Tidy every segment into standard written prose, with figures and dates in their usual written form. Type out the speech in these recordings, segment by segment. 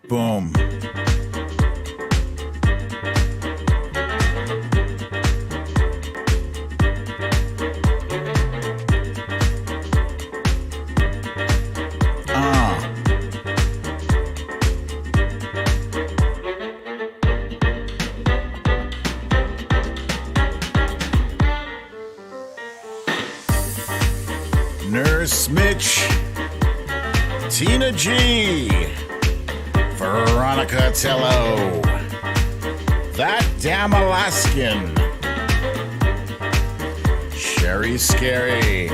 Boom. Nurse Mitch, Tina G, Veronica Tello, That Damn Alaskan, Sherry Scary,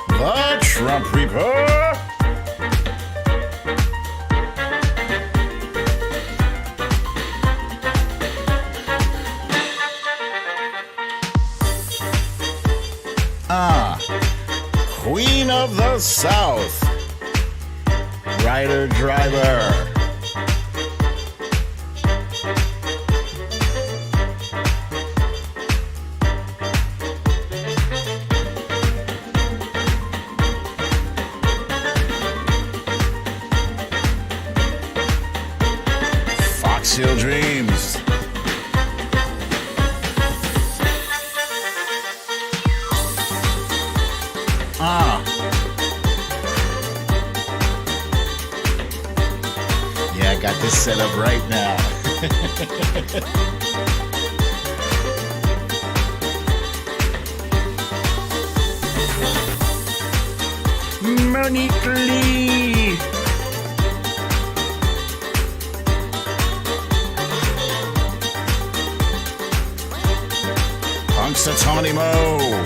The Trump Reaper, Queen of the South, Rider Driver, Fox Hill Dreams, yeah, I got this set up right now. Monique Lee, Punxsutawney Mo,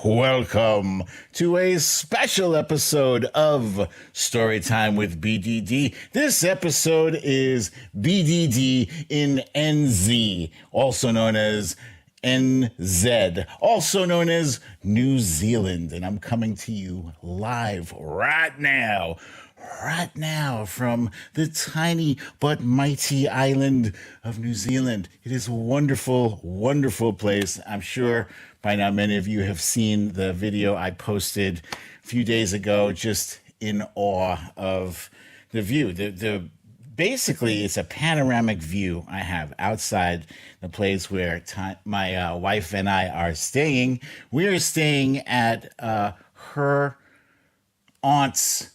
welcome to a special episode of Storytime with BDD. This episode is BDD in NZ, also known as NZ, also known as New Zealand. And I'm coming to you live right now from the tiny but mighty island of New Zealand. It is a wonderful, wonderful place. I'm sure by now many of you have seen the video I posted a few days ago, just in awe of the view. Basically, it's a panoramic view I have outside the place where my wife and I are staying. We are staying at her aunt's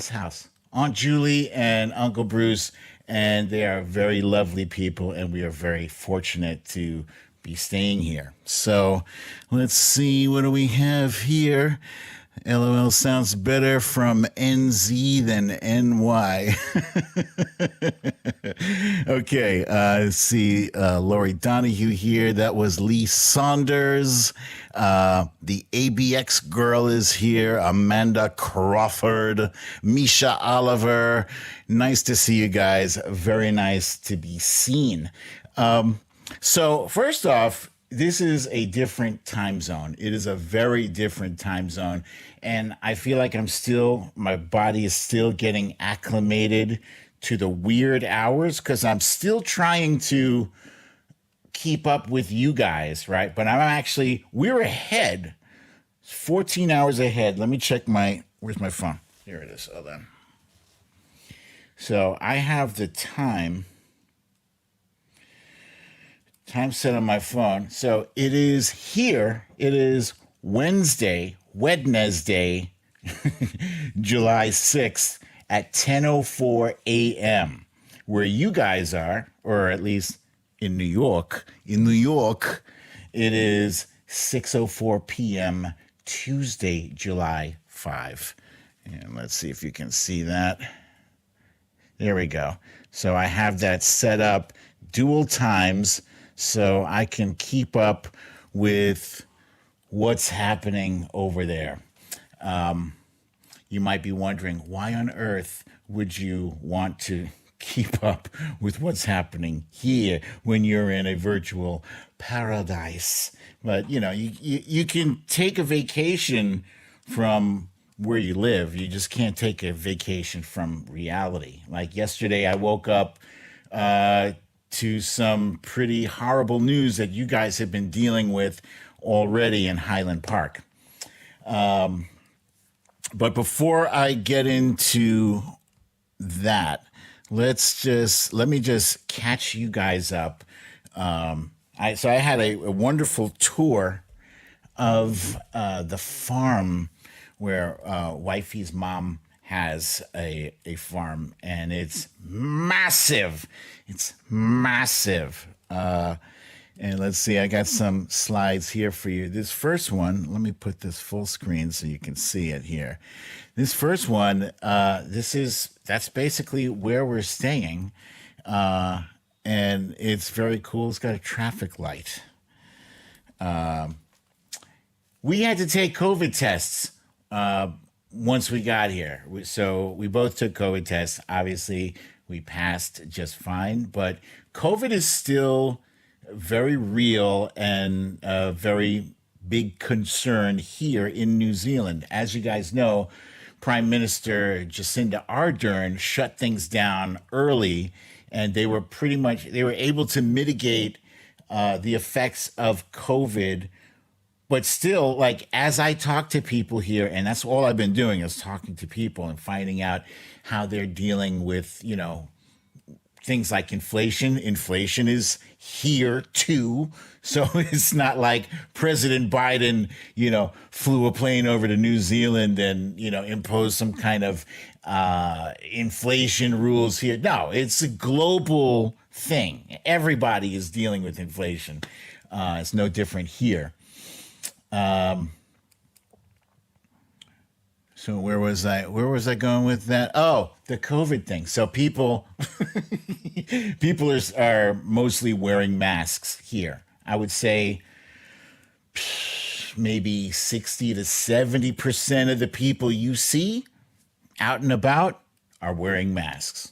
house, Aunt Julie and Uncle Bruce, and they are very lovely people, and we are very fortunate to be staying here. So let's see, what do we have here? LOL sounds better from NZ than NY. Okay, let's see. Lori Donahue here. That was Lee Saunders. The ABX girl is here. Amanda Crawford. Misha Oliver. Nice to see you guys. Very nice to be seen. So first off, this is a different time zone. It is a very different time zone. And I feel like my body is still getting acclimated to the weird hours because I'm still trying to keep up with you guys, right? But we're ahead, 14 hours ahead. Let me check where's my phone? Here it is. Hold on. So I have the time set on my phone. So it is here. It is Wednesday, July 6th at 10:04 a.m. Where you guys are, or at least in New York. In New York, it is 6:04 p.m. Tuesday, July 5. And let's see if you can see that. There we go. So I have that set up dual times so I can keep up with what's happening over there. You might be wondering, why on earth would you want to keep up with what's happening here when you're in a virtual paradise? But, you can take a vacation from where you live. You just can't take a vacation from reality. Like yesterday, I woke up to some pretty horrible news that you guys have been dealing with already in Highland Park. But before I get into that, let me just catch you guys up. I had a wonderful tour of the farm where wifey's mom has a farm, and it's massive. It's massive. And let's see, I got some slides here for you. This first one, let me put this full screen so you can see it here. This first one, that's basically where we're staying. And it's very cool. It's got a traffic light. We had to take COVID tests once we got here. So we both took COVID tests. Obviously, we passed just fine. But COVID is still very real and a very big concern here in New Zealand. As you guys know, Prime Minister Jacinda Ardern shut things down early, and they were able to mitigate the effects of COVID. But still, like, as I talk to people here, and that's all I've been doing is talking to people and finding out how they're dealing with, things like inflation. Inflation is here too. So it's not like President Biden, flew a plane over to New Zealand and, imposed some kind of inflation rules here. No, it's a global thing. Everybody is dealing with inflation. It's no different here. So where was I going with that? Oh, the COVID thing. So people are mostly wearing masks here. I would say maybe 60 to 70% of the people you see out and about are wearing masks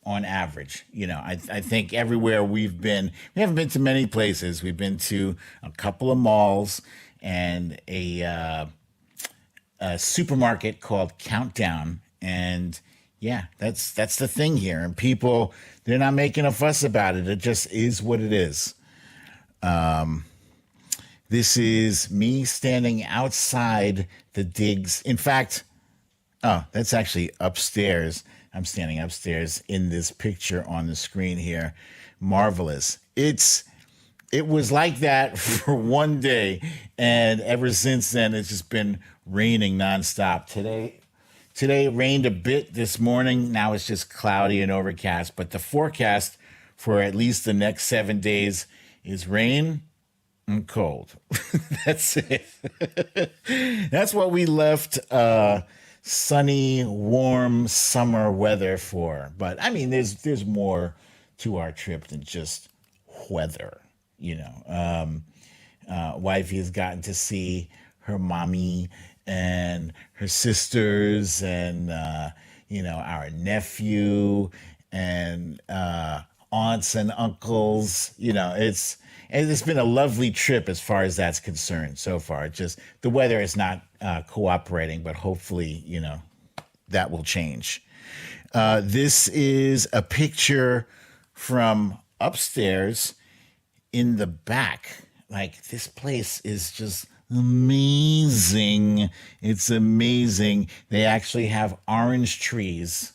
on average. I think everywhere we haven't been to many places. We've been to a couple of malls and a supermarket called Countdown. And yeah, that's the thing here. And people, they're not making a fuss about it. It just is what it is. This is me standing outside the digs. In fact, that's actually upstairs. I'm standing upstairs in this picture on the screen here. Marvelous. It was like that for one day, and ever since then, it's just been raining nonstop. Today it rained a bit this morning. Now it's just cloudy and overcast, but the forecast for at least the next 7 days is rain and cold. That's it. That's what we left sunny, warm summer weather for. But I mean, there's more to our trip than just weather. Wifey has gotten to see her mommy and her sisters and our nephew and aunts and uncles. It's been a lovely trip as far as that's concerned so far. Just the weather is not cooperating, but hopefully, that will change. This is a picture from upstairs in the back. Like, this place is just amazing. It's amazing. They actually have orange trees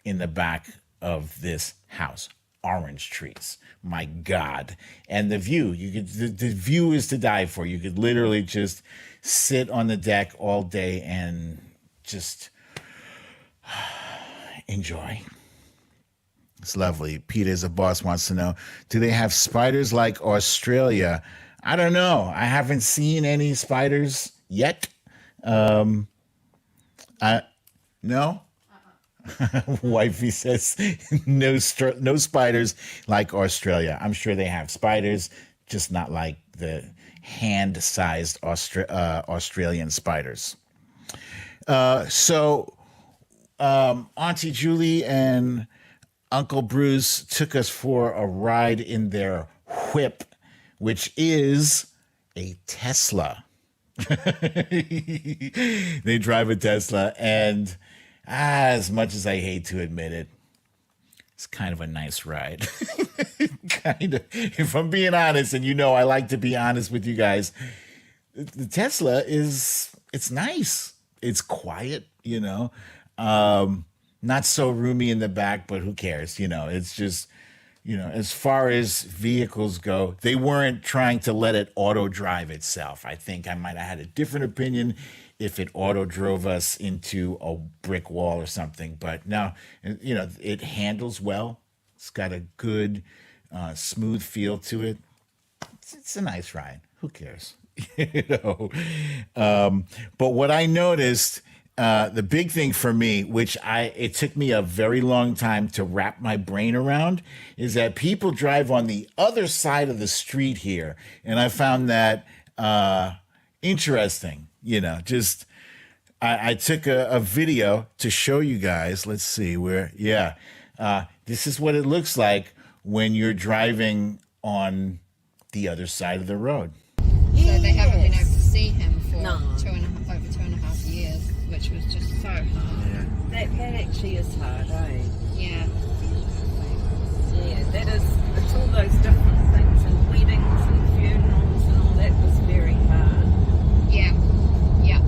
in the back of this house. Orange trees. My God. And the view, the view is to die for. You could literally just sit on the deck all day and just enjoy. It's lovely. Peter's a boss wants to know, do they have spiders like Australia? I don't know. I haven't seen any spiders yet. No. Wifey says no spiders like Australia. I'm sure they have spiders, just not like the hand-sized Australian spiders. So Auntie Julie and Uncle Bruce took us for a ride in their whip, which is a Tesla. They drive a Tesla, and as much as I hate to admit it, it's kind of a nice ride. Kind of, if I'm being honest, and you know I like to be honest with you guys, the Tesla it's nice. It's quiet, not so roomy in the back, but who cares? It's just, as far as vehicles go, they weren't trying to let it auto drive itself. I think I might have had a different opinion if it auto drove us into a brick wall or something. But no, it handles well. It's got a good, smooth feel to it. It's a nice ride. Who cares? you know. But what I noticed, the big thing for me, which it took me a very long time to wrap my brain around, is that people drive on the other side of the street here, and I found that interesting. Just I took a video to show you guys. Let's see where. Yeah, this is what it looks like when you're driving on the other side of the road. So they haven't been able to see him for over 2.5 years, which was just so hard. Yeah. That actually is hard, eh? Yeah. Yeah, it's all those different things, and weddings and funerals and all that was very hard. Yeah. Yeah.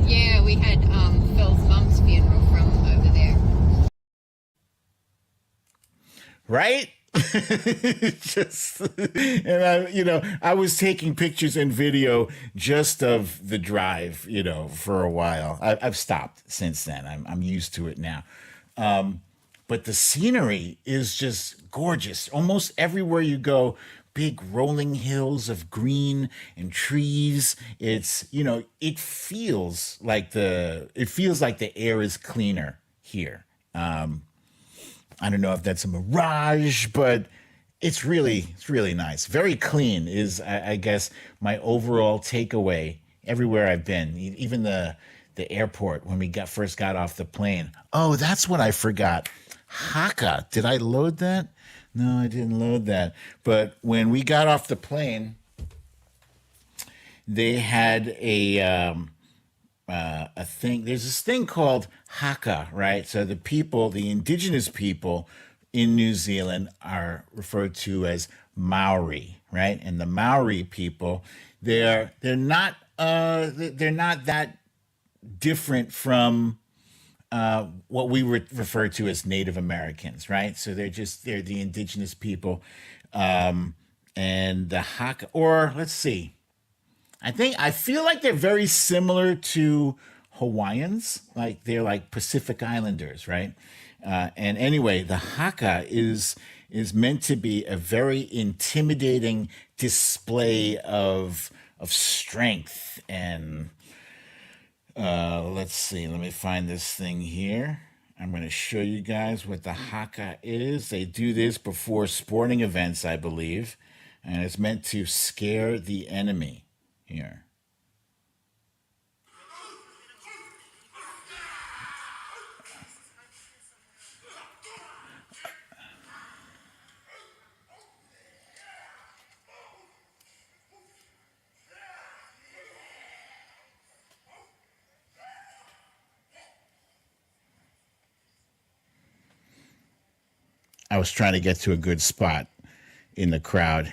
Yeah, we had Phil's mum's funeral from over there. Right? Just, and I was taking pictures and video just of the drive, for a while. I've stopped since then. I'm used to it now. But the scenery is just gorgeous. Almost everywhere you go, big rolling hills of green and trees. It's, it feels like the air is cleaner here. I don't know if that's a mirage, but it's really nice. Very clean is, I guess, my overall takeaway everywhere I've been. Even the airport when we first got off the plane. Oh, that's what I forgot. Haka. Did I load that? No, I didn't load that. But when we got off the plane, they had a thing. There's this thing called Haka, right? So the indigenous people in New Zealand are referred to as Maori, right? And the Maori people, they're not that different from what we would refer to as Native Americans, right? So they're the indigenous people, and the Haka, or let's see. I feel like they're very similar to Hawaiians, like they're like Pacific Islanders, right? And anyway, the Haka is meant to be a very intimidating display of strength and let's see. Let me find this thing here. I'm going to show you guys what the Haka is. They do this before sporting events, I believe, and it's meant to scare the enemy. Here. I was trying to get to a good spot in the crowd.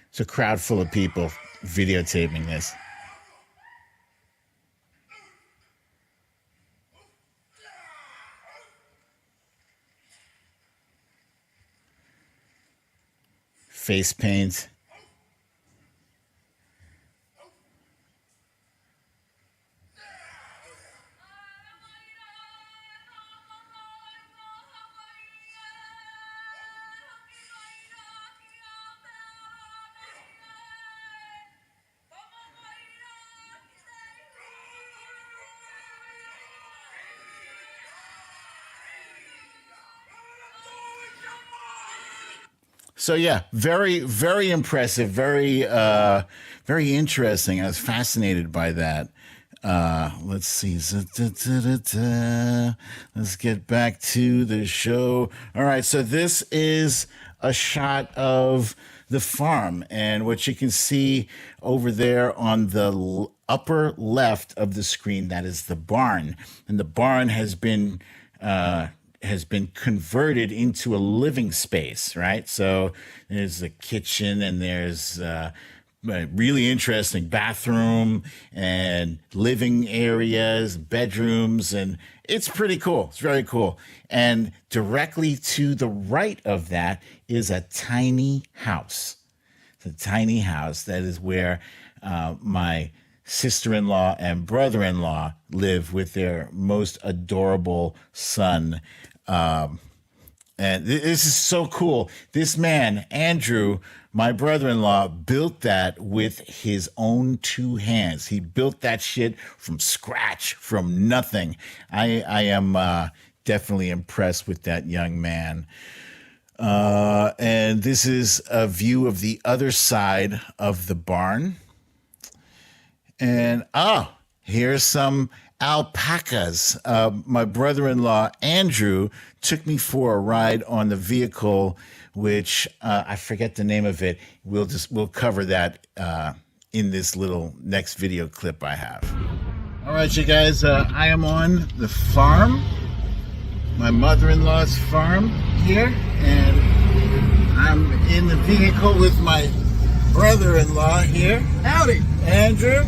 It's a crowd full of people videotaping this. Face paint. So yeah, very, very impressive, very, very interesting. I was fascinated by that. Let's see. Let's get back to the show. All right, so this is a shot of the farm, and what you can see over there on the upper left of the screen, that is the barn, and the barn has been has been converted into a living space, right? So there's a kitchen and there's a really interesting bathroom and living areas, bedrooms, and it's pretty cool. It's very cool. And directly to the right of that is a tiny house. It's a tiny house. That is where my sister-in-law and brother-in-law live with their most adorable son. And this is so cool. This man, Andrew, my brother-in-law, built that with his own two hands. He built that shit from scratch, from nothing. I am definitely impressed with that young man. And this is a view of the other side of the barn. And here's some alpacas. My brother-in-law, Andrew, took me for a ride on the vehicle, which I forget the name of it. We'll cover that in this little next video clip I have. All right, you guys, I am on the farm, my mother-in-law's farm here, and I'm in the vehicle with my brother-in-law here. Howdy. Andrew.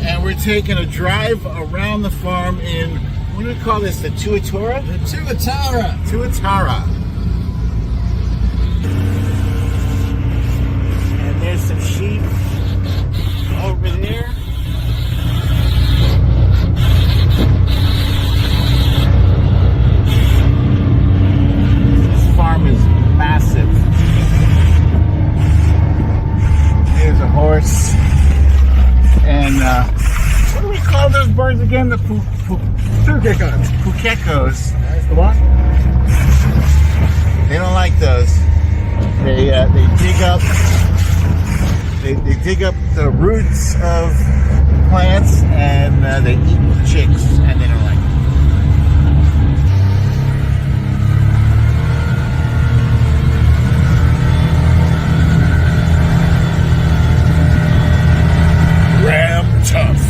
And we're taking a drive around the farm in, what do we call this, the Tuatara? The Tuatara. Tuatara. And there's some sheep over there. This farm is massive. Here's a horse. And what do we call those birds again? The Pukekos. pukekos. That's the one. They don't like those. They dig up the roots of plants and they eat chicks, and they don't like it. Ram tough.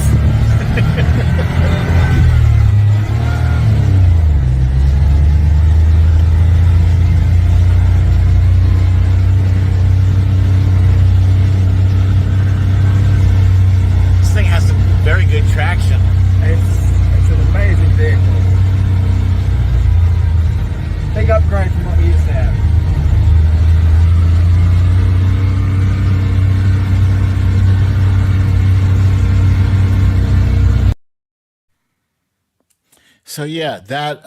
This thing has some very good traction. It's an amazing vehicle. Big upgrade from what we used to have. So yeah, that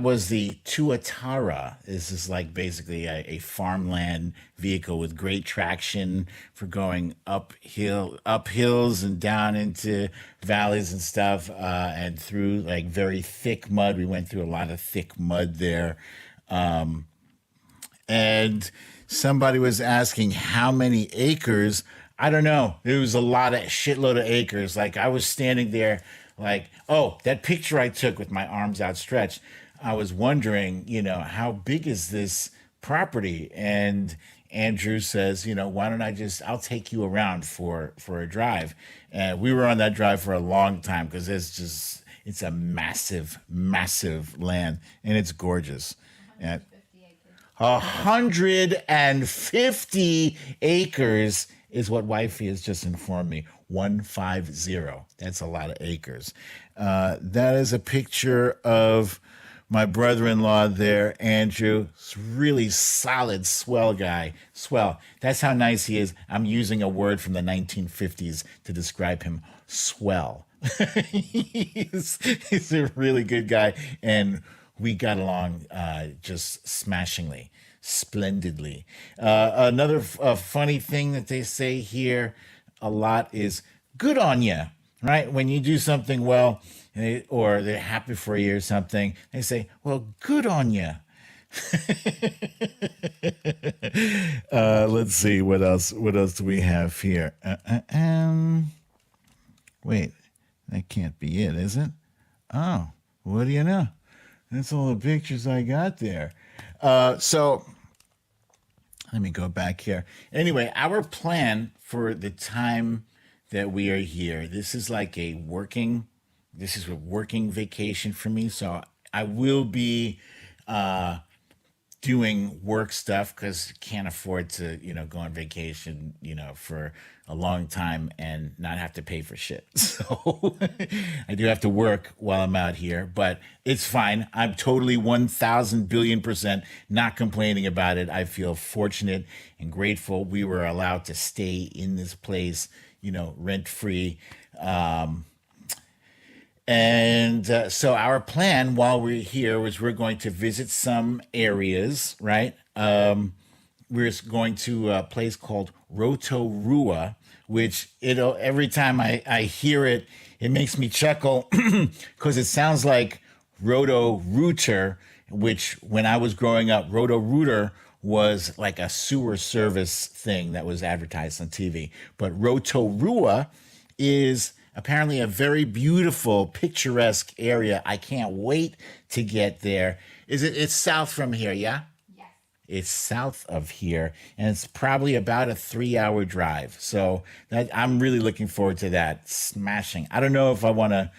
was the Tuatara. This is like basically a farmland vehicle with great traction for going up hills and down into valleys and stuff, and through like very thick mud. We went through a lot of thick mud there. And somebody was asking how many acres. I don't know. It was a shitload of acres. Like I was standing there like, oh, that picture I took with my arms outstretched, I was wondering, how big is this property? And Andrew says, why don't I'll take you around for a drive. And we were on that drive for a long time because it's a massive, massive land and it's gorgeous. And 150 acres is what wifey has just informed me. 150. That's a lot of acres. That is a picture of my brother-in-law there, Andrew. It's really solid, swell guy. Swell. That's how nice he is. I'm using a word from the 1950s to describe him. Swell. He's a really good guy, and we got along just smashingly, splendidly. Another funny thing that they say here a lot is good on you, right? When you do something well, or they're happy for you or something, they say, well, good on you. Let's see what else do we have here. Wait, that can't be it, is it? Oh, what do you know? That's all the pictures I got there. So let me go back here. Anyway, our plan for the time that we are here, this is a working vacation for me. So I will be doing work stuff because can't afford to, go on vacation, for a long time and not have to pay for shit. So I do have to work while I'm out here, but it's fine. I'm totally 1,000 billion% not complaining about it. I feel fortunate and grateful we were allowed to stay in this place, rent free. So our plan while we're here was we're going to visit some areas, right? We're going to a place called Rotorua, which every time I hear it, it makes me chuckle because it sounds like Roto-Rooter, which when I was growing up, Roto-Rooter was like a sewer service thing that was advertised on TV. But Rotorua is apparently a very beautiful, picturesque area. I can't wait to get there. It's south from here, yeah? Yes. It's south of here, and it's probably about a 3-hour drive. So I'm really looking forward to that. Smashing. I don't know if I want to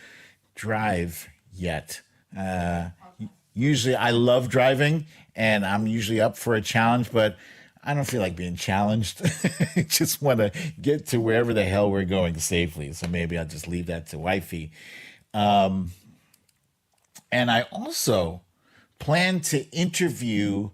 drive yet. Usually I love driving, and I'm usually up for a challenge, but I don't feel like being challenged. I just want to get to wherever the hell we're going safely. So maybe I'll just leave that to wifey. And I also plan to interview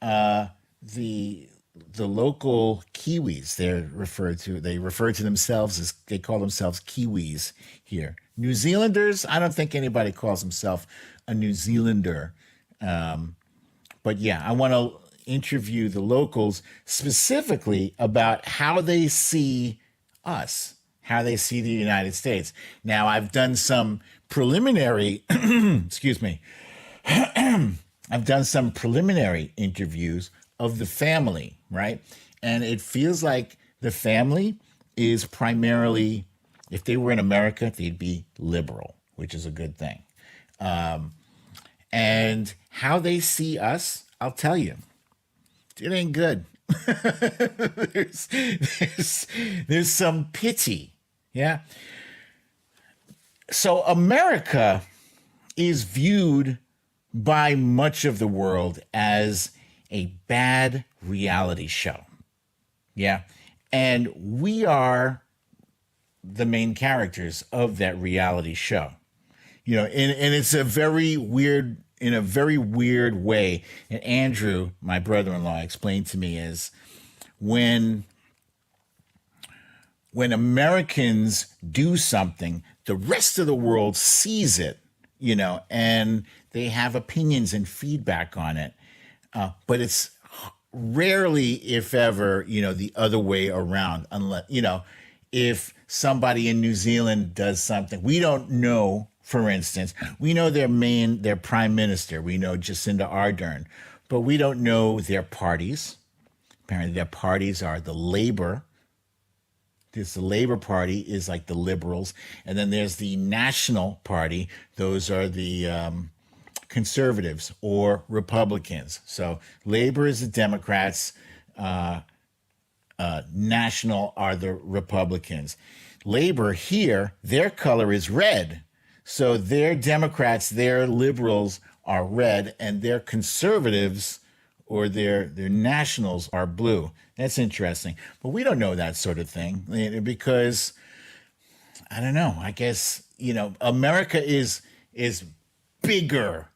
the local Kiwis. They refer to themselves as, they call themselves Kiwis here. New Zealanders, I don't think anybody calls himself a New Zealander. But yeah, I want to interview the locals specifically about how they see us, how they see the United States. Now, I've done some preliminary, excuse me, I've done some preliminary interviews of the family, right? And it feels like the family is primarily, if they were in America, they'd be liberal, which is a good thing. And how they see us, I'll tell you, it ain't good. there's some pity, yeah? So America is viewed by much of the world as a bad reality show, yeah? And we are the main characters of that reality show. And it's a very weird, in a very weird way. And Andrew, my brother-in-law, explained to me is when Americans do something, the rest of the world sees it, and they have opinions and feedback on it. But it's rarely, if ever, the other way around, unless, if somebody in New Zealand does something, we don't know. For instance, we know their prime minister. We know Jacinda Ardern, but we don't know their parties. Apparently, their parties are the Labor. The Labor Party is like the liberals, and then there's the National Party. Those are the conservatives or Republicans. So Labor is the Democrats. National are the Republicans. Labor here, their color is red. So their Democrats, their liberals are red, and their conservatives or their nationals are blue. That's interesting. But we don't know that sort of thing because, I don't know, I guess, America is bigger,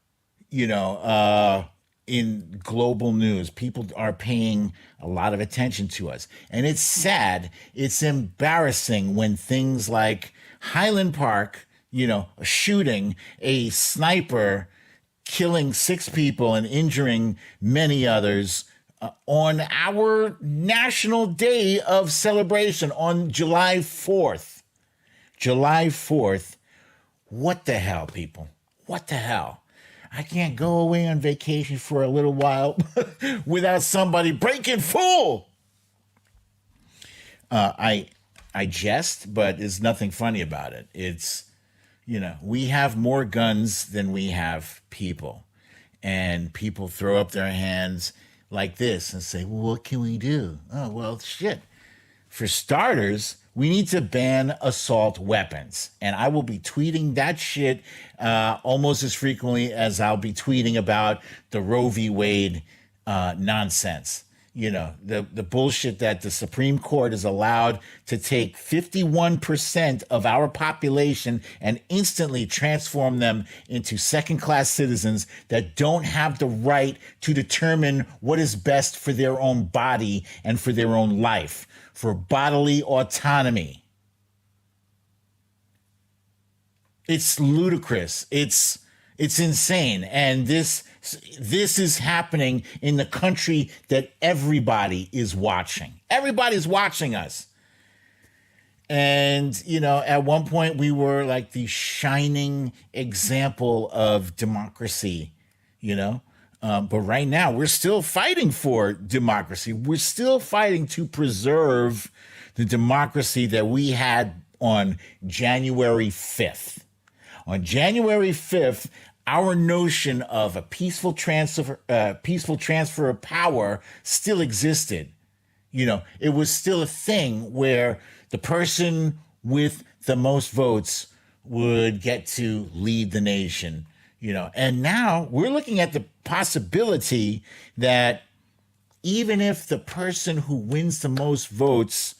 in global news. People are paying a lot of attention to us. And it's sad, it's embarrassing when things like Highland Park, a shooting, a sniper killing 6 people and injuring many others on our national day of celebration on July 4th. July 4th. What the hell, people? What the hell? I can't go away on vacation for a little while without somebody breaking full. I jest, but there's nothing funny about it. It's, we have more guns than we have people. And people throw up their hands like this and say, well, what can we do? Oh, well, shit. For starters, we need to ban assault weapons. And I will be tweeting that shit almost as frequently as I'll be tweeting about the Roe v. Wade nonsense. You know, the bullshit that the Supreme Court is allowed to take 51% of our population and instantly transform them into second-class citizens that don't have the right to determine what is best for their own body and for their own life, for bodily autonomy. It's ludicrous. It's insane. And this is happening in the country that everybody is watching. Everybody's watching us. And, you know, at one point we were like the shining example of democracy, you know. But right now we're still fighting for democracy. We're still fighting to preserve the democracy that we had on January 5th. On January 5th, our notion of a peaceful transfer of power still existed. You know, it was still a thing where the person with the most votes would get to lead the nation, you know. And now we're looking at the possibility that even if the person who wins the most votes,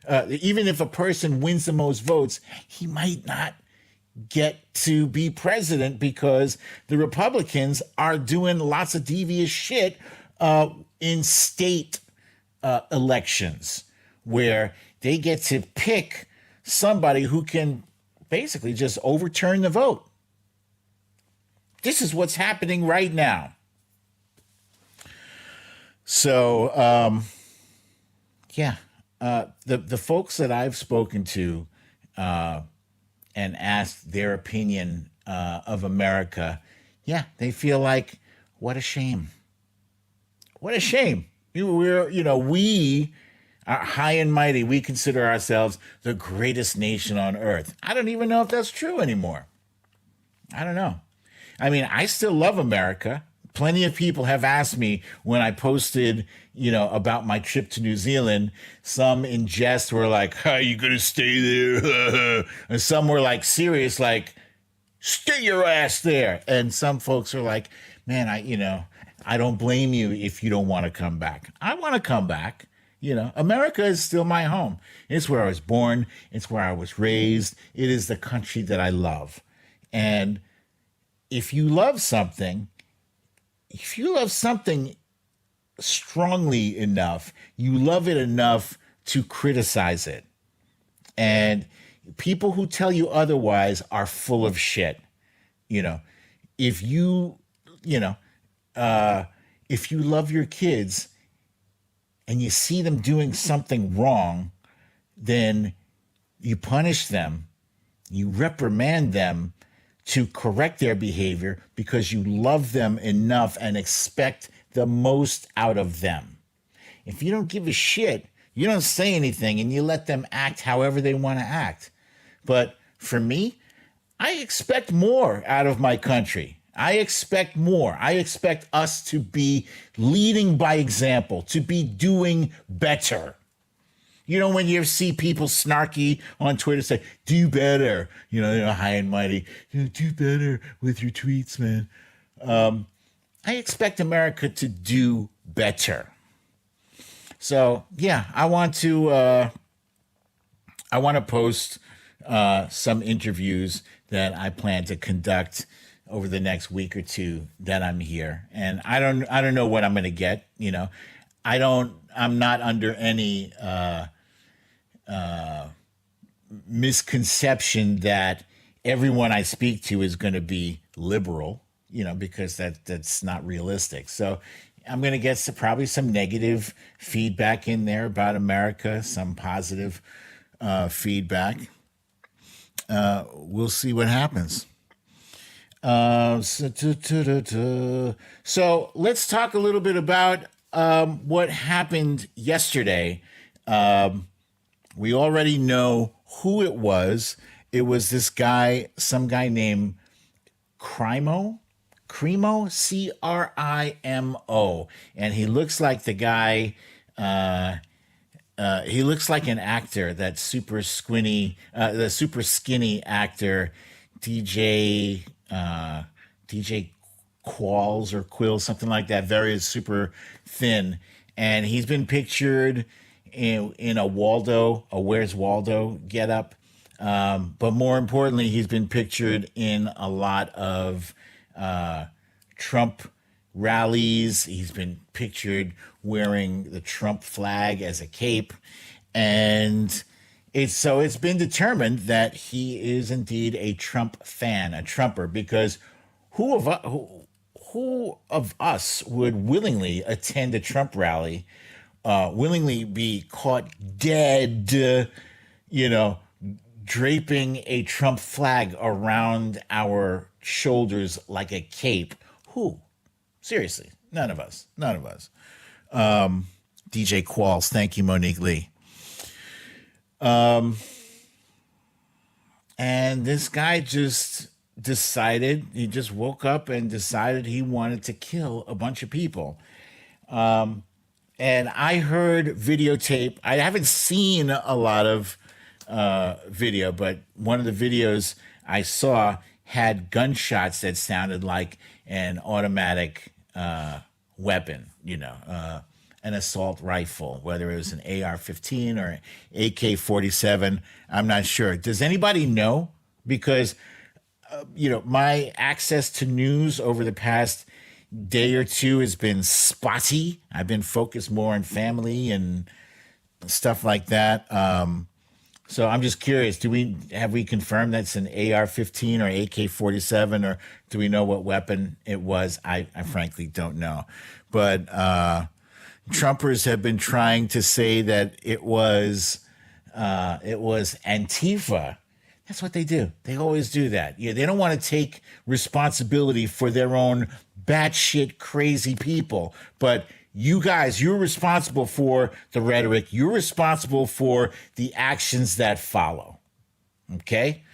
even if a person wins the most votes, he might not get to be president because the Republicans are doing lots of devious shit in state elections where they get to pick somebody who can basically just overturn the vote. This is what's happening right now. So, the folks that I've spoken to and asked their opinion of America, they feel like, what a shame. What a shame. We are high and mighty. We consider ourselves the greatest nation on earth. I don't even know if that's true anymore. I don't know. I mean, I still love America. Plenty of people have asked me when I posted, about my trip to New Zealand. Some in jest were like, "How are you going to stay there?" And some were like serious, like, "Stay your ass there." And some folks are like, "Man, I don't blame you if you don't want to come back. I want to come back. America is still my home. It's where I was born. It's where I was raised. It is the country that I love." And if you love something strongly enough, you love it enough to criticize it. And people who tell you otherwise are full of shit. If you love your kids and you see them doing something wrong, then you punish them, you reprimand them to correct their behavior because you love them enough and expect the most out of them. If you don't give a shit, you don't say anything and you let them act however they want to act. But for me, I expect more out of my country. I expect more. I expect us to be leading by example, to be doing better. When you see people snarky on Twitter say, "Do better," high and mighty, "Do better with your tweets, man." I expect America to do better. So, I want to post some interviews that I plan to conduct over the next week or two that I'm here. And I don't know what I'm going to get, I'm not under any misconception that everyone I speak to is going to be liberal, because that's not realistic. So I'm going to get probably some negative feedback in there about America, some positive feedback. We'll see what happens. So let's talk a little bit about what happened yesterday. We already know who it was. It was this guy, some guy named Crimo, Crimo, and he looks like the guy he looks like an actor, that super skinny, the super skinny actor, DJ Qualls or Quill, something like that, very super thin. And he's been pictured in a Where's Waldo getup. But more importantly, he's been pictured in a lot of Trump rallies. He's been pictured wearing the Trump flag as a cape. And it's been determined that he is indeed a Trump fan, a Trumper, because who of us would willingly attend a Trump rally, willingly be caught dead, draping a Trump flag around our shoulders like a cape? Who? Seriously, none of us. DJ Qualls, thank you, Monique Lee. And this guy just woke up and decided he wanted to kill a bunch of people. And I heard videotape. I haven't seen a lot of video, but one of the videos I saw had gunshots that sounded like an automatic weapon, an assault rifle, whether it was an AR-15 or AK-47. I'm not sure. Does anybody know? Because, my access to news over the past day or two has been spotty. I've been focused more on family and stuff like that. So I'm just curious, have we confirmed that's an AR-15 or AK-47, or do we know what weapon it was? I frankly don't know. But Trumpers have been trying to say that it was Antifa. That's what they do. They always do that. Yeah, they don't want to take responsibility for their own batshit crazy people. But you guys, you're responsible for the rhetoric. You're responsible for the actions that follow. Okay?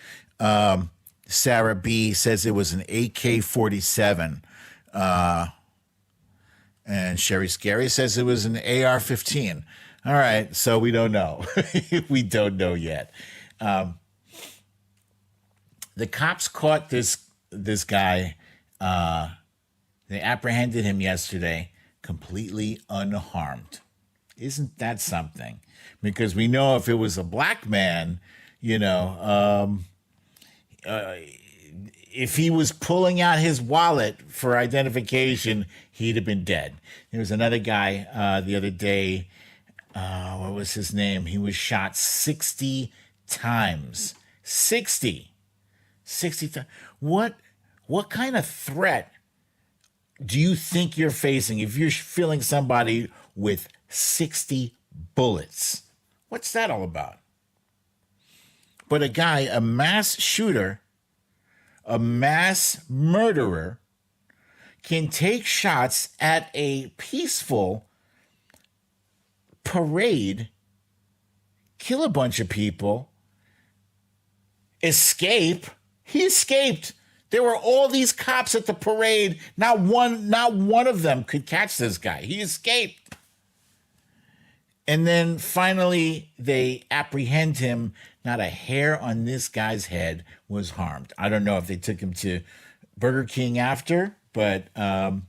Sarah B says it was an AK-47. And Sherry Scary says it was an AR-15. All right, so we don't know. We don't know yet. The cops caught this guy. They apprehended him yesterday, completely unharmed. Isn't that something? Because we know if it was a black man, if he was pulling out his wallet for identification, he'd have been dead. There was another guy the other day. What was his name? He was shot 60 times. 60 times. What kind of threat do you think you're facing if you're filling somebody with 60 bullets? What's that all about? But a guy, a mass shooter, a mass murderer, can take shots at a peaceful parade, kill a bunch of people, escape. He escaped. There were all these cops at the parade. Not one of them could catch this guy. He escaped. And then finally they apprehend him. Not a hair on this guy's head was harmed. I don't know if they took him to Burger King after, but I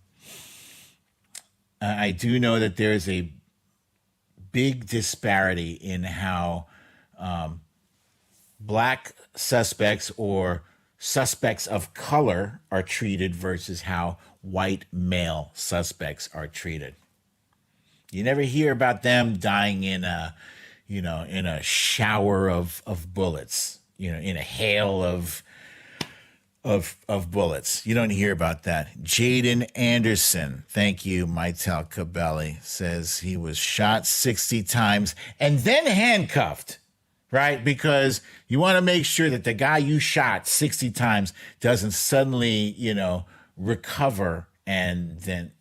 do know that there's a big disparity in how black suspects or suspects of color are treated versus how white male suspects are treated. You never hear about them dying in a shower of bullets, in a hail of bullets. You don't hear about that. Jaden Anderson, thank you, Maitel Cabelli, says he was shot 60 times and then handcuffed, right? Because you want to make sure that the guy you shot 60 times doesn't suddenly, recover, and then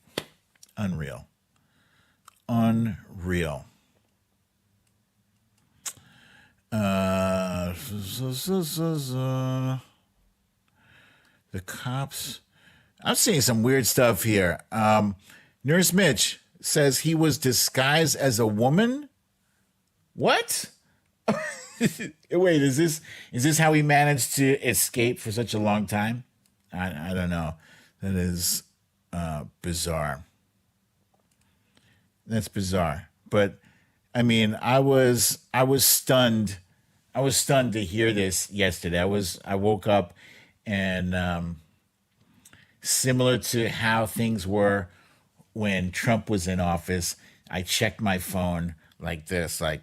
unreal. The cops. I'm seeing some weird stuff here. Nurse Mitch says he was disguised as a woman. What? Wait, is this how he managed to escape for such a long time? I don't know. That is bizarre. That's bizarre. But I mean, I was stunned. I was stunned to hear this yesterday. I woke up and similar to how things were when Trump was in office, I checked my phone like this, like,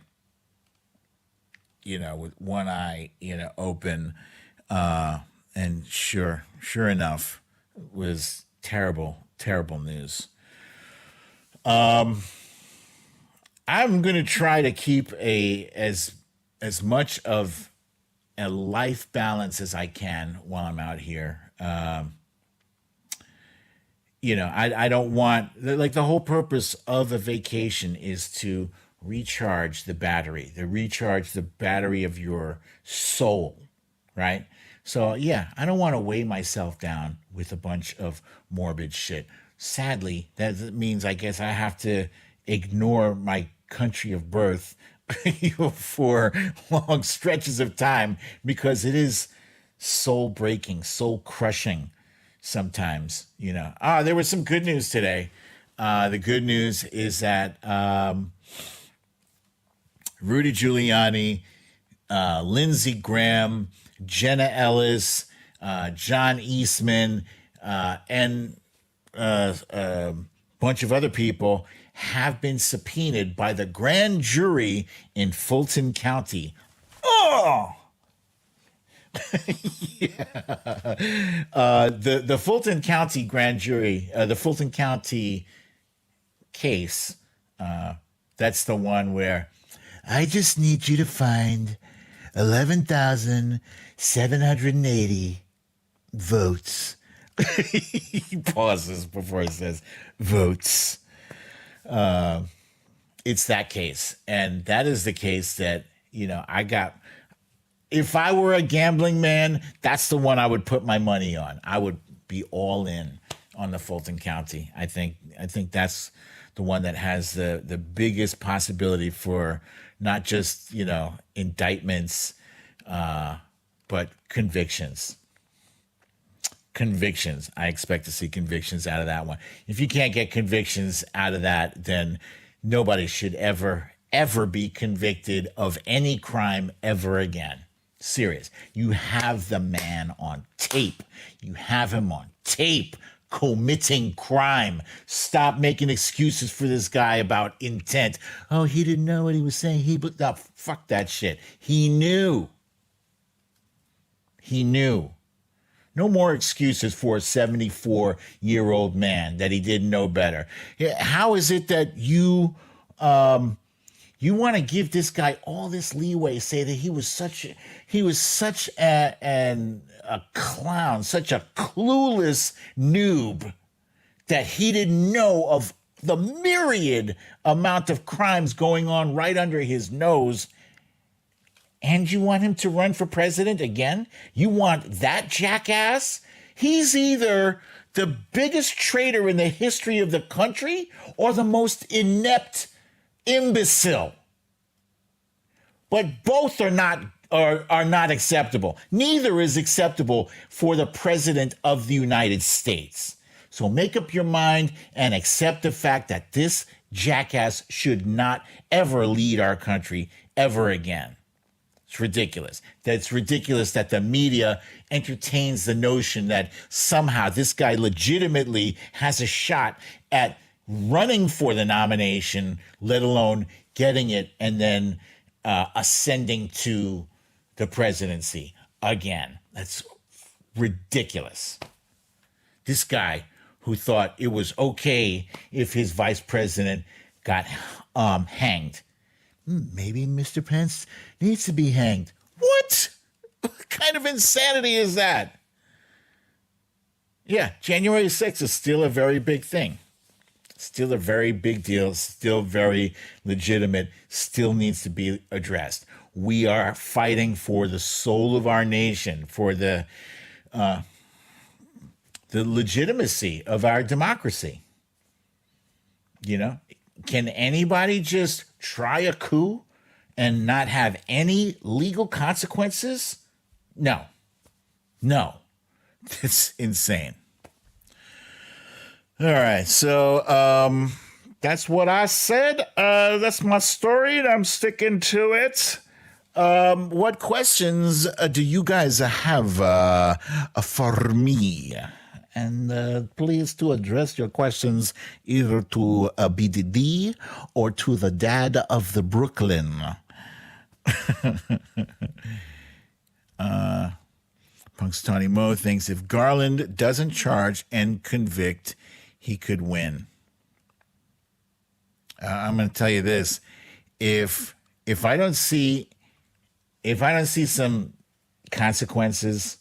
with one eye, open. And sure enough, it was terrible, terrible news. I'm going to try to keep as much of a life balance as I can while I'm out here. I don't want, like, the whole purpose of a vacation is to recharge the battery, of your soul, right? So yeah, I don't want to weigh myself down with a bunch of morbid shit. Sadly, that means I guess I have to ignore my country of birth for long stretches of time because it is soul breaking, soul crushing sometimes, There was some good news today. The good news is that Rudy Giuliani, Lindsey Graham, Jenna Ellis, John Eastman, and a bunch of other people have been subpoenaed by the grand jury in Fulton County. Oh! The Fulton County grand jury, the Fulton County case, that's the one where I just need you to find 11,780 votes. He pauses before he says votes. It's that case. And that is the case that, I got. If I were a gambling man, that's the one I would put my money on. I would be all in on the Fulton County. I think that's the one that has the biggest possibility for not just, indictments, but convictions. Convictions. I expect to see convictions out of that one. If you can't get convictions out of that, then nobody should ever be convicted of any crime ever again. Serious. You have the man on tape. You have him on tape committing crime. Stop making excuses for this guy about intent. Oh, he didn't know what he was saying. Fuck that shit. He knew. No more excuses for a 74-year-old man that he didn't know better. How is it that you want to give this guy all this leeway, say that he was such a clown, such a clueless noob that he didn't know of the myriad amount of crimes going on right under his nose? And you want him to run for president again? You want that jackass? He's either the biggest traitor in the history of the country or the most inept imbecile. But both are not acceptable. Neither is acceptable for the president of the United States. So make up your mind and accept the fact that this jackass should not ever lead our country ever again. It's ridiculous. It's ridiculous that the media entertains the notion that somehow this guy legitimately has a shot at running for the nomination, let alone getting it and then ascending to the presidency again. That's ridiculous. This guy who thought it was okay if his vice president got hanged. Maybe Mr. Pence needs to be hanged. What? What kind of insanity is that? Yeah, January 6th is still a very big thing. Still a very big deal. Still very legitimate. Still needs to be addressed. We are fighting for the soul of our nation, for the legitimacy of our democracy. Can anybody just try a coup and not have any legal consequences? No. It's insane. All right, so that's what I said. That's my story, and I'm sticking to it. What questions do you guys have for me? And please to address your questions either to BDD or to the dad of the Brooklyn. Punxsutawney Mo thinks if Garland doesn't charge and convict, he could win. I'm going to tell you this: if I don't see some consequences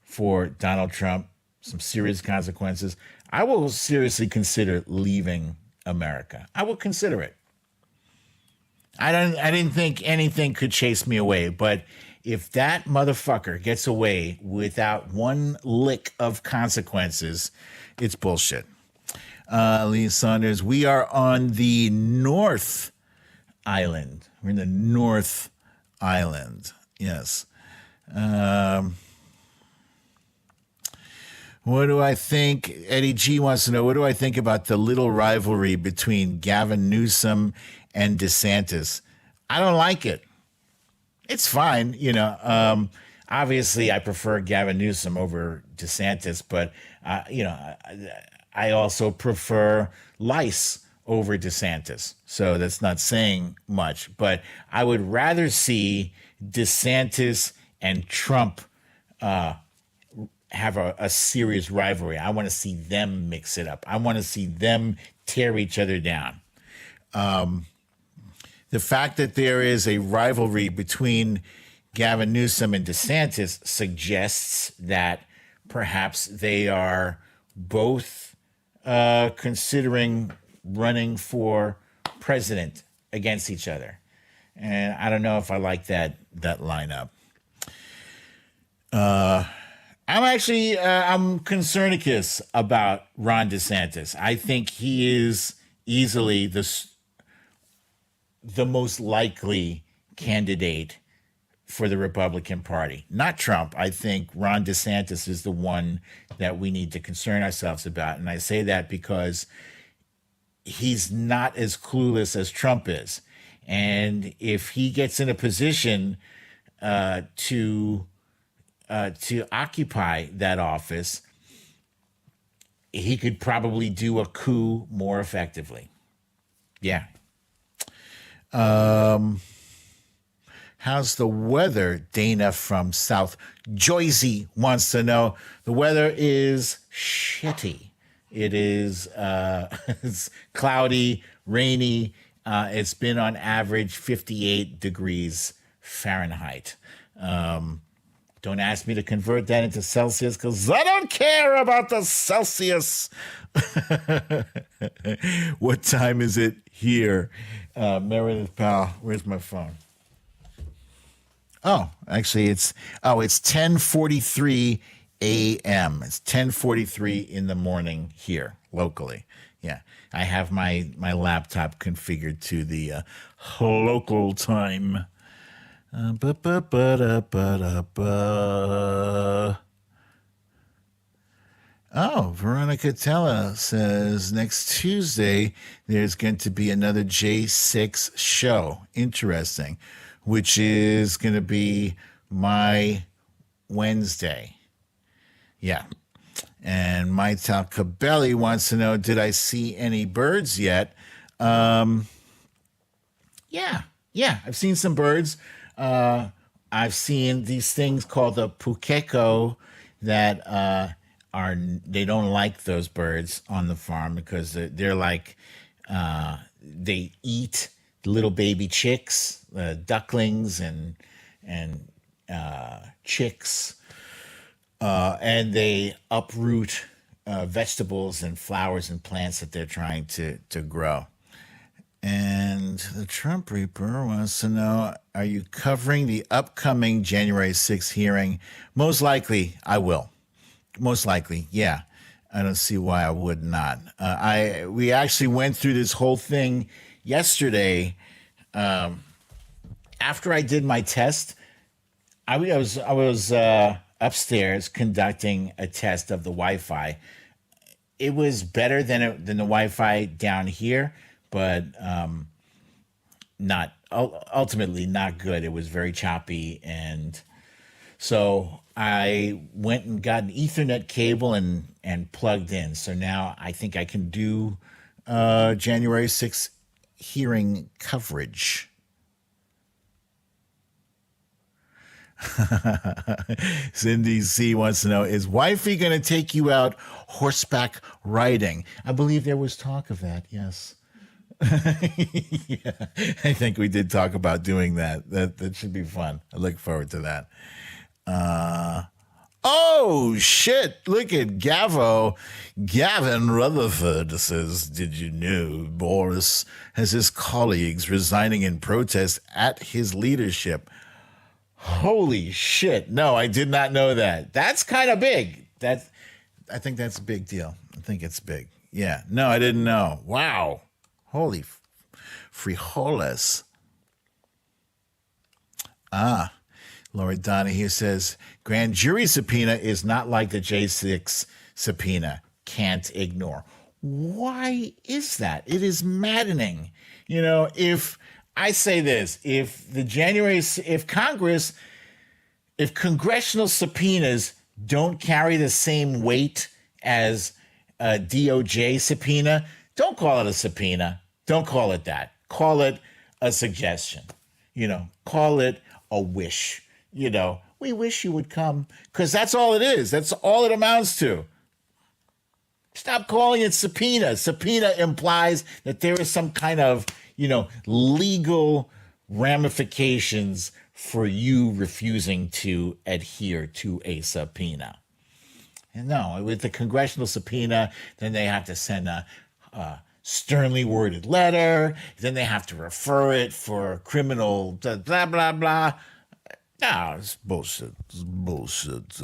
for Donald Trump, some serious consequences, I will seriously consider leaving America. I will consider it. I didn't think anything could chase me away, but if that motherfucker gets away without one lick of consequences, it's bullshit. Lee Saunders, we are on the North Island. We're in the North Island. Yes. What do I think? Eddie G wants to know, what do I think about the little rivalry between Gavin Newsom and DeSantis? I don't like it. It's fine. Obviously I prefer Gavin Newsom over DeSantis, but, I also prefer lice over DeSantis. So that's not saying much, but I would rather see DeSantis and Trump have a serious rivalry. I want to see them mix it up. I want to see them tear each other down. The fact that there is a rivalry between Gavin Newsom and DeSantis suggests that perhaps they are both considering running for president against each other. And I don't know if I like that lineup. I'm concernicus about Ron DeSantis. I think he is easily the most likely candidate for the Republican Party. Not Trump. I think Ron DeSantis is the one that we need to concern ourselves about. And I say that because he's not as clueless as Trump is. And if he gets in a position to occupy that office, he could probably do a coup more effectively. Yeah. How's the weather? Dana from South Jersey wants to know. The weather is shitty. It is it's cloudy, rainy. It's been on average 58 degrees Fahrenheit. Don't ask me to convert that into Celsius because I don't care about the Celsius. What time is it here? Meredith Powell, where's my phone? Oh, actually, it's 10:43 a.m. It's 10:43 in the morning here locally. Yeah, I have my laptop configured to the local time. Oh, Veronica Tella says next Tuesday there's going to be another J6 show. Interesting. Which is going to be my Wednesday. Yeah. And Maital Cabelli wants to know, did I see any birds yet? Yeah, I've seen some birds. I've seen these things called the pukeko that they don't like those birds on the farm because they're like, they eat little baby chicks, ducklings and chicks, and they uproot vegetables and flowers and plants that they're trying to grow. And the Trump Reaper wants to know, are you covering the upcoming January 6th hearing? Most likely, I will. Most likely, yeah. I don't see why I would not. We actually went through this whole thing yesterday after I did my test, I was upstairs conducting a test of the Wi-Fi. It was better than the Wi-Fi down here, but not ultimately not good. It was very choppy, and so I went and got an Ethernet cable and plugged in. So now I think I can do January 6th hearing coverage. Cindy C wants to know, is wifey going to take you out horseback riding? I believe there was talk of that, yes. Yeah, I think we did talk about doing that. That should be fun. I look forward to that. Oh, shit. Look at Gavin Rutherford says, did you know Boris has his colleagues resigning in protest at his leadership? Holy shit. No, I did not know that. That's kind of big. I think that's a big deal. I think it's big. Yeah. No, I didn't know. Wow. Holy frijoles. Laura Donahue says, grand jury subpoena is not like the J6 subpoena. Can't ignore. Why is that? It is maddening. You know, if I say this, if congressional subpoenas don't carry the same weight as a DOJ subpoena, don't call it a subpoena. Don't call it that. Call it a suggestion. You know, call it a wish. You know, we wish you would come, because that's all it is. That's all it amounts to. Stop calling it subpoena. Subpoena implies that there is some kind of, you know, legal ramifications for you refusing to adhere to a subpoena. And no, with the congressional subpoena, then they have to send a sternly worded letter. Then they have to refer it for criminal blah, blah, blah. No, it's bullshit. It's bullshit.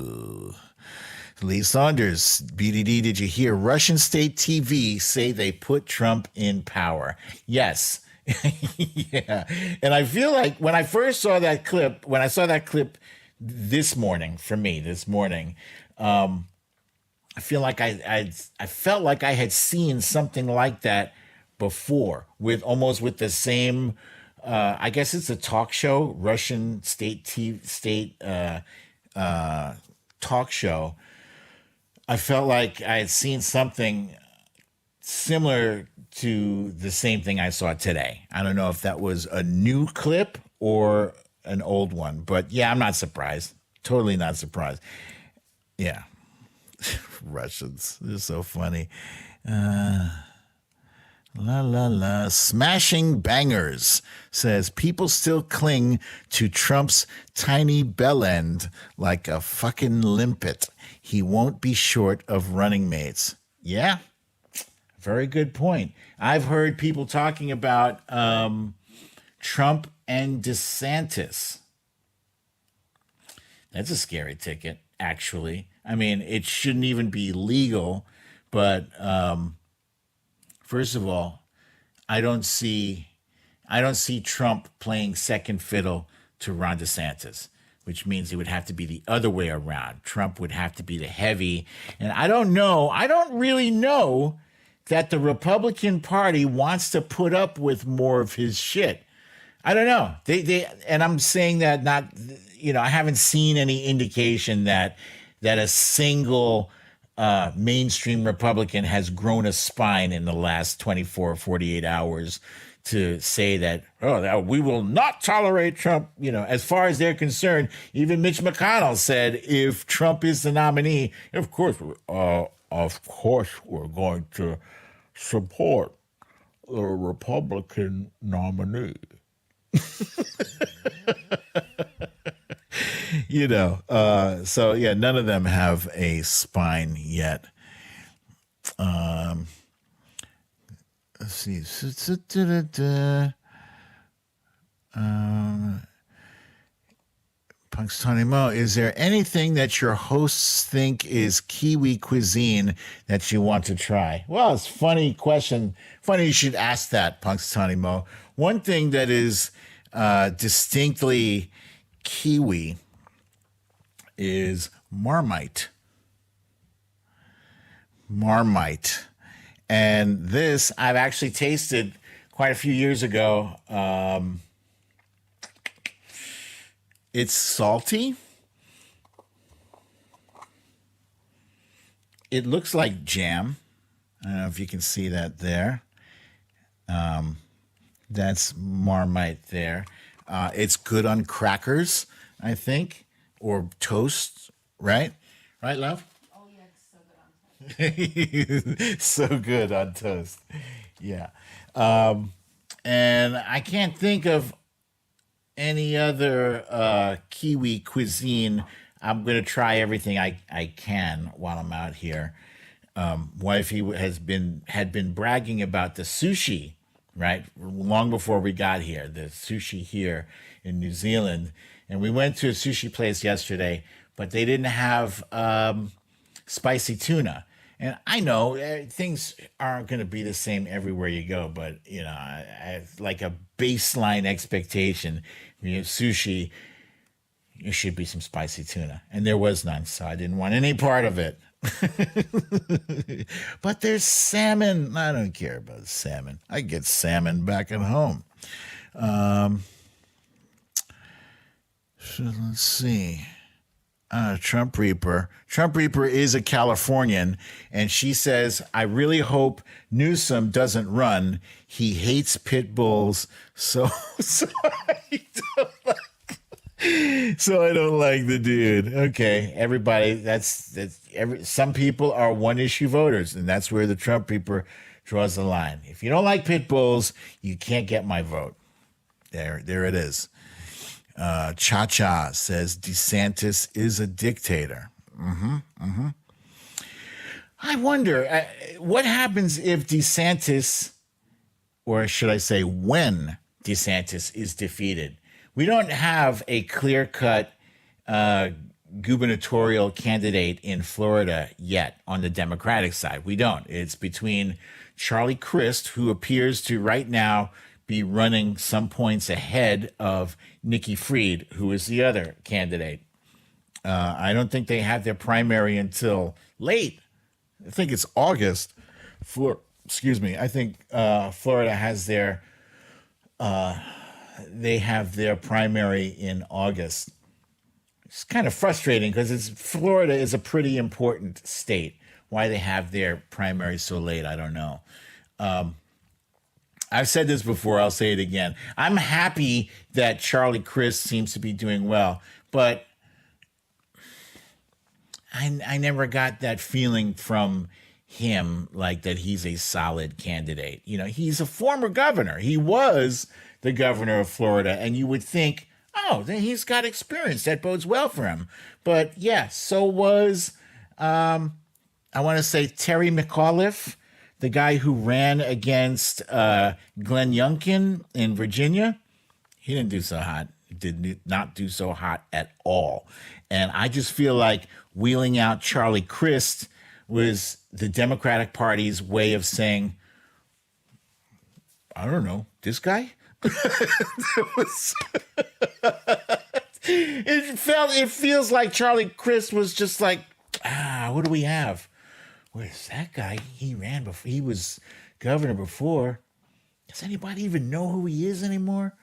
Lee Saunders, BDD, did you hear Russian state TV say they put Trump in power? Yes. Yeah. And I feel like when I first saw that clip, this morning, I feel like I felt like I had seen something like that before, with the same, I guess it's a talk show, Russian state talk show. I felt like I had seen something similar to the same thing I saw today. I don't know if that was a new clip or an old one, but yeah, I'm not surprised. Totally not surprised. Yeah. Russians, they're so funny. Smashing Bangers says people still cling to Trump's tiny bell end like a fucking limpet. He won't be short of running mates. Yeah, very good point. I've heard people talking about Trump and DeSantis. That's a scary ticket, actually. I mean, it shouldn't even be legal, but first of all, I don't see Trump playing second fiddle to Ron DeSantis, which means it would have to be the other way around. Trump would have to be the heavy. And I don't really know that the Republican Party wants to put up with more of his shit. I don't know. And I'm saying that not, I haven't seen any indication that a single mainstream Republican has grown a spine in the last 24 or 48 hours to say that, we will not tolerate Trump. As far as they're concerned, even Mitch McConnell said, if Trump is the nominee, of course we're going to support the Republican nominee. So yeah, none of them have a spine yet. Let's see. Punxsutawney Mo, is there anything that your hosts think is Kiwi cuisine that you want to try? Well, it's a funny question. Funny you should ask that, Punxsutawney Mo. One thing that is distinctly Kiwi is Marmite. Marmite. And this I've actually tasted quite a few years ago. It's salty. It looks like jam. I don't know if you can see that there. That's Marmite there. It's good on crackers, I think, or toast, right? Right, love? Oh yeah, it's so good on toast. So good on toast. Yeah. And I can't think of any other Kiwi cuisine. I'm going to try everything I can while I'm out here. Wifey had been bragging about the sushi, right? Long before we got here, the sushi here in New Zealand. And we went to a sushi place yesterday, but they didn't have spicy tuna. And I know things aren't going to be the same everywhere you go, but you know, I have like a baseline expectation. When you have sushi, there should be some spicy tuna, and there was none, so I didn't want any part of it. But there's salmon. I don't care about salmon. I get salmon back at home. So let's see. Trump Reaper. Trump Reaper is a Californian, and she says, I really hope Newsom doesn't run. He hates pit bulls, so I don't like the dude. Okay, everybody, some people are one issue voters, and that's where the Trump Reaper draws the line. If you don't like pit bulls, you can't get my vote. There it is. Cha says DeSantis is a dictator. I wonder what happens if DeSantis, or should I say when DeSantis is defeated. We don't have a clear-cut gubernatorial candidate in Florida yet on the Democratic side. We don't. It's between Charlie Crist, who appears to right now be running some points ahead of Nikki Fried, who is the other candidate. I don't think they have their primary until late. I think it's August. I think Florida has their they have their primary in August. It's kind of frustrating because Florida is a pretty important state. Why they have their primary so late, I don't know. I've said this before, I'll say it again. I'm happy that Charlie Crist seems to be doing well, but I never got that feeling from him, like that he's a solid candidate. You know, he's a former governor. He was the governor of Florida, and you would think, oh, then he's got experience. That bodes well for him. But yeah, so was, I want to say Terry McAuliffe, the guy who ran against Glenn Youngkin in Virginia. He didn't do so hot. Did not do so hot at all. And I just feel like wheeling out Charlie Crist was the Democratic Party's way of saying, I don't know, this guy? It feels like Charlie Crist was just like, what do we have? Where's that guy? He ran before. He was governor before. Does anybody even know who he is anymore?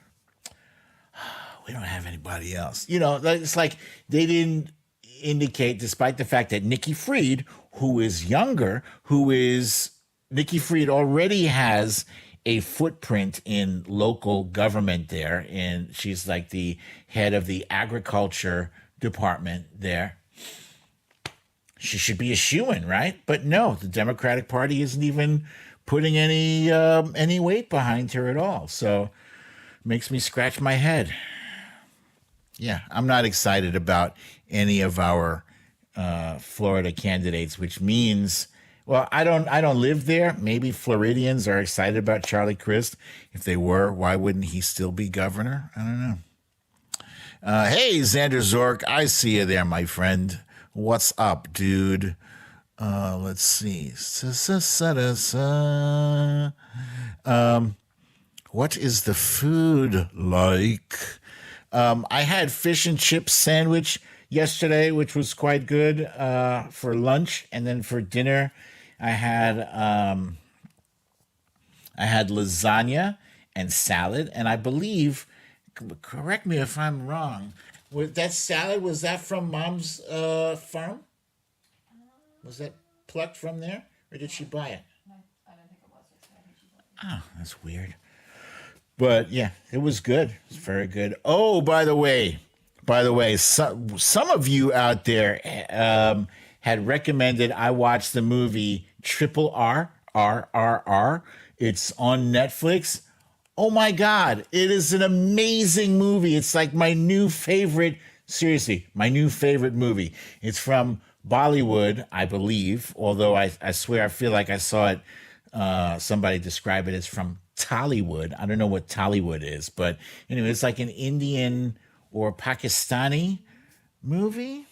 We don't have anybody else. You know, it's like they didn't indicate, despite the fact that Nikki Fried, who is younger, Nikki Fried already has a footprint in local government there, and she's like the head of the agriculture department there. She should be a shoo-in, right? But no, the Democratic Party isn't even putting any weight behind her at all. So it makes me scratch my head. Yeah, I'm not excited about any of our Florida candidates, which means, well, I don't live there. Maybe Floridians are excited about Charlie Crist. If they were, why wouldn't he still be governor? I don't know. Hey, Xander Zork, I see you there, my friend. What's up, dude? Let's see. What is the food like? I had fish and chips sandwich yesterday, which was quite good for lunch, and then for dinner, I had lasagna and salad, and I believe, correct me if I'm wrong, that salad, was that from Mom's farm? Was that plucked from there, or did she buy it? No, I don't think it was. Oh, that's weird. But yeah, it was good. It's very good. Oh, by the way, some of you out there had recommended I watch the movie Triple R, RRR. It's on Netflix. Oh my God, it is an amazing movie. It's like my new favorite, seriously, my new favorite movie. It's from Bollywood, I believe, although I swear I feel like I saw it, somebody describe it as from Tollywood. I don't know what Tollywood is, but anyway, it's like an Indian or Pakistani movie.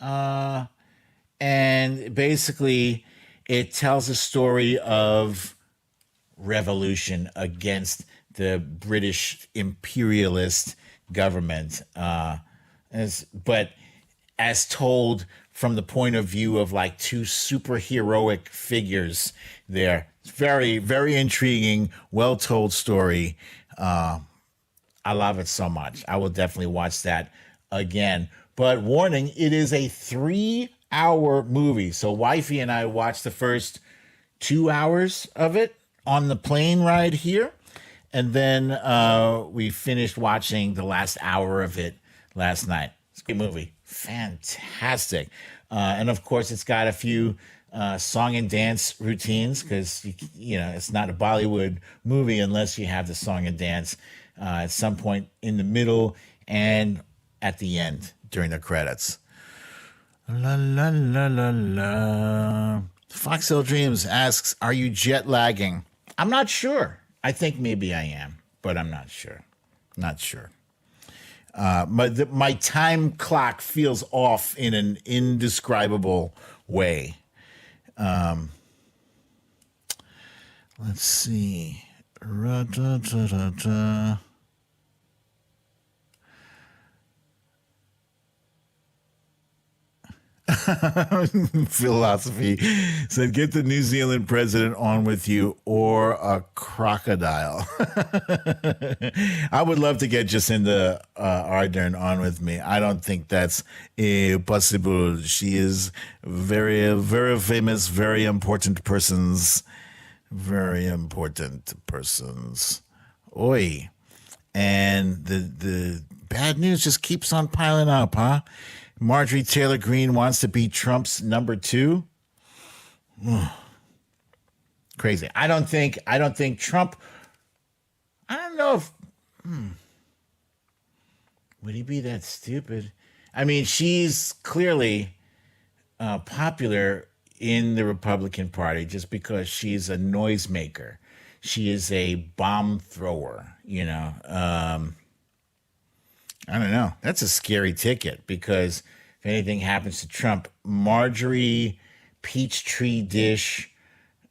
And basically, it tells a story of revolution against the British imperialist government, but as told from the point of view of like two superheroic figures there. It's very, very intriguing, well-told story. I love it so much. I will definitely watch that again. But warning, it is a 3-hour movie. So wifey and I watched the first 2 hours of it on the plane ride here. And then we finished watching the last hour of it last night. It's a good movie. Fantastic. And of course, it's got a few song and dance routines because, you know, it's not a Bollywood movie unless you have the song and dance at some point in the middle and at the end during the credits. La, la, la, la, la. Foxhill Dreams asks, are you jet lagging? I'm not sure. I think maybe I am, but I'm not sure. Not sure. My time clock feels off in an indescribable way. Let's see. Ra-da-da-da-da. Philosophy said, get the New Zealand president on with you or a crocodile. I would love to get Jacinda Ardern on with me. I don't think that's possible. She is very, very famous, very important persons. Very important persons. Oi. And the bad news just keeps on piling up, huh? Marjorie Taylor Greene wants to be Trump's number 2. Crazy. I don't think Trump, I don't know if, would he be that stupid? I mean, she's clearly popular in the Republican Party just because she's a noisemaker. She is a bomb thrower, you know. I don't know. That's a scary ticket because if anything happens to Trump, Marjorie Peachtree Dish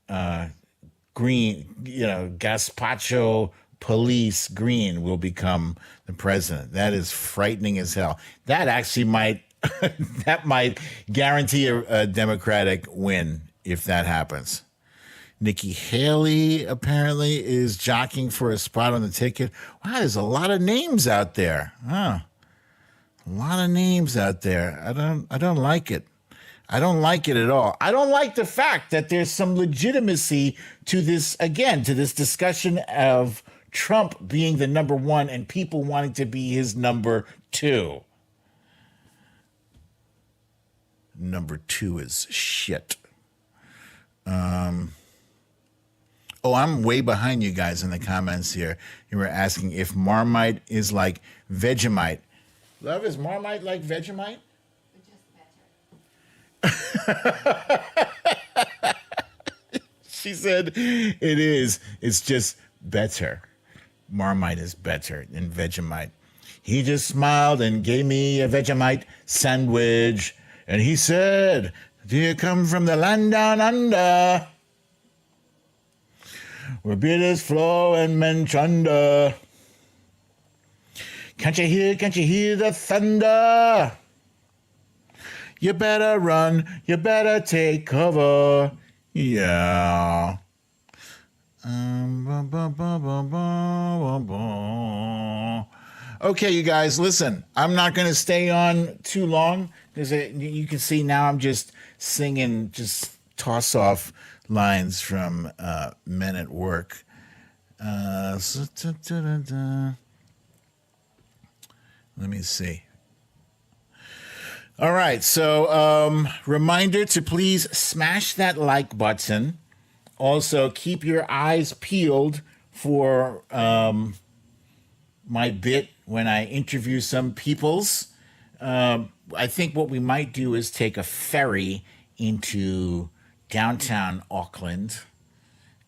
Green, you know, Gazpacho Police Green will become the president. That is frightening as hell. That actually might that might guarantee a Democratic win if that happens. Nikki Haley apparently is jockeying for a spot on the ticket. Wow, there's a lot of names out there. Huh. A lot of names out there. I don't like it. I don't like it at all. I don't like the fact that there's some legitimacy to this, again, to this discussion of Trump being the number 1 and people wanting to be his number 2. Number 2 is shit. Oh, I'm way behind you guys in the comments here. You were asking if Marmite is like Vegemite. Love, is Marmite like Vegemite? Just better. She said it is. It's just better. Marmite is better than Vegemite. He just smiled and gave me a Vegemite sandwich. And he said, do you come from the land down under? where bitters flow and men chunder. Can't you hear the thunder? You better run, you better take cover. Yeah. Okay, you guys, listen. I'm not going to stay on too long because you can see now I'm just singing, just toss off lines from Men at Work. Let me see. All right, so reminder to please smash that like button. Also, keep your eyes peeled for my bit when I interview some peoples. I think what we might do is take a ferry into downtown Auckland,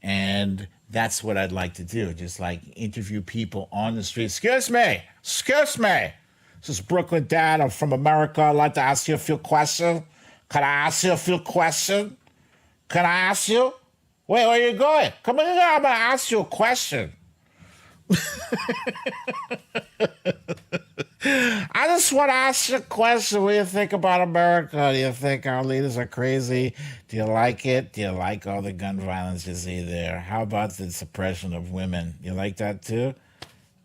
and that's what I'd like to do. Just like interview people on the street. Excuse me. This is Brooklyn Dad. I'm from America. I'd like to ask you a few questions. Can I ask you a few questions? Can I ask you? Wait, where are you going? Come on, I'm going to ask you a question. I just want to ask you a question. What do you think about America? Do you think our leaders are crazy? Do you like it? Do you like all the gun violence you see there? How about the suppression of women? You like that too?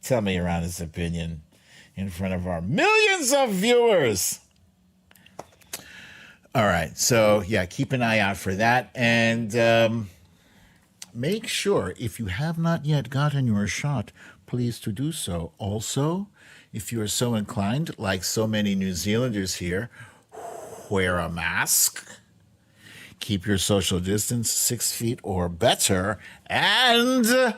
Tell me your honest opinion in front of our millions of viewers. All right. So, yeah, keep an eye out for that. And make sure, if you have not yet gotten your shot, please to do so. Also, if you are so inclined, like so many New Zealanders here, wear a mask, keep your social distance 6 feet or better, and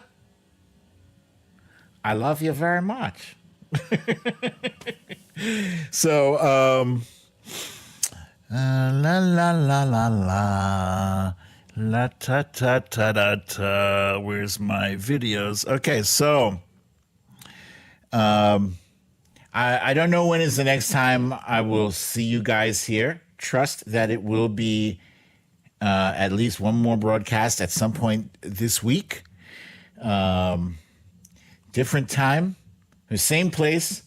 I love you very much. So, la la la la la. La ta ta ta ta ta. Where's my videos? Okay, so I don't know when is the next time I will see you guys here. Trust that it will be at least one more broadcast at some point this week. Different time, the same place,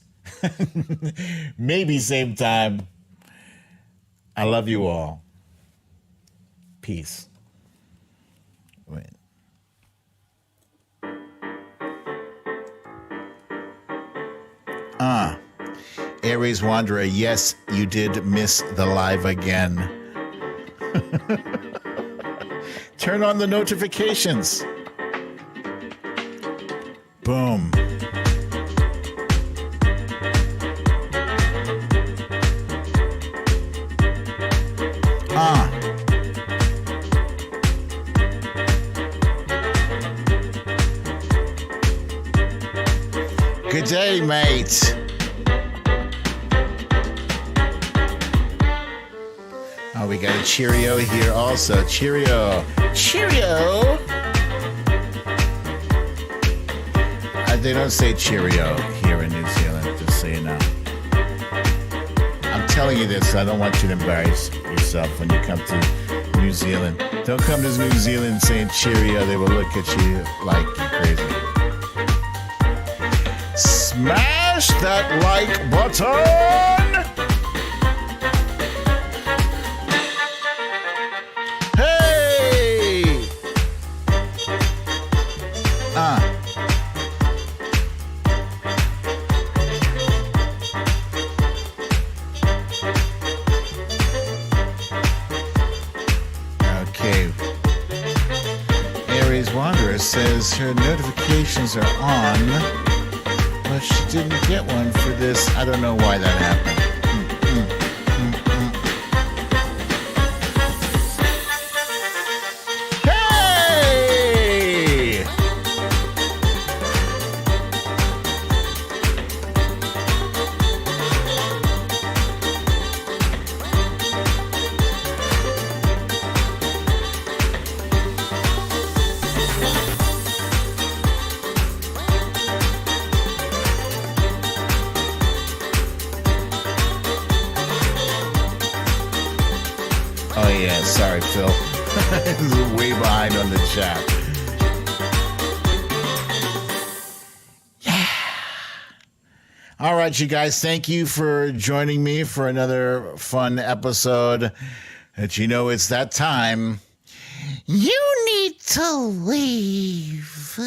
maybe same time. I love you all. Peace. Wait. Aries Wanderer, yes, you did miss the live again. Turn on the notifications. Boom. Good day, mate. Oh, we got a Cheerio here also. Cheerio. Cheerio. They don't say Cheerio here in New Zealand, just so you know. I'm telling you this, I don't want you to embarrass yourself when you come to New Zealand. Don't come to New Zealand saying Cheerio. They will look at you like you're crazy. Smash that like button! Hey! Okay. Aries Wanderer says her notifications are on, but she didn't get one for this. I don't know why that happened. Hey! Oh yeah, sorry, Phil. This is way behind on the chat. All right, you guys, thank you for joining me for another fun episode. That you know it's that time. You need to leave.